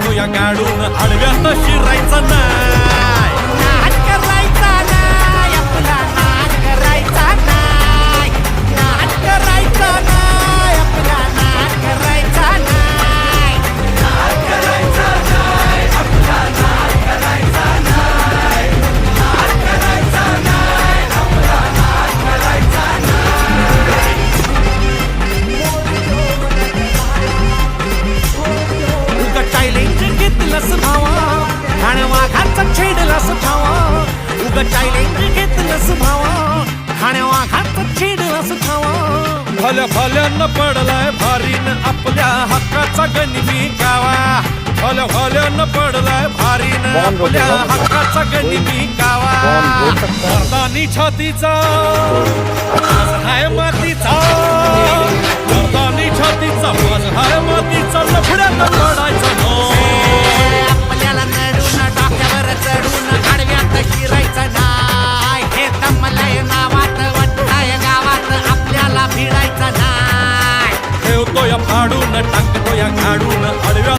टाकतो या गाडून आडव्यात शिरायचा नाही, नाद करायचा नाही, आपला नाद करायचा नाही, नाद करायचा नाही, आपला नाद करायचा नाही, नाद करायचा नाही, आपला नाद करायचा नाही, नाद करायचा नाही, आपला नाद करायचा नाही. उगा चॅलेंज घेतलंस भावा आणि वाघाचा छेडलास भावा, उगा चॅलेंज घेतलंस भावा आणि वाघाचा छेडलास भावा. भल्या भल्यानं पडलाय भारीन आपल्या हक्काचा गनिमी गावा, भल्या भल्यानं पडलाय भारीन आपल्या हक्काचा गनिमी गावा. मर्दानी छातीचा माझ हाय मातीचा, मर्दानी छातीचा माझ हाय मातीचा, लफड्यात पडायचा नो. आपल्याला नडून डोक्यावर चढून आडव्यात शिरायचं नाही, हे दमलंय नावात वट्टाय गावात आपल्याला भिडायचं नाही. ठेवतो या फाडून टाकतो या गाडून आडव्या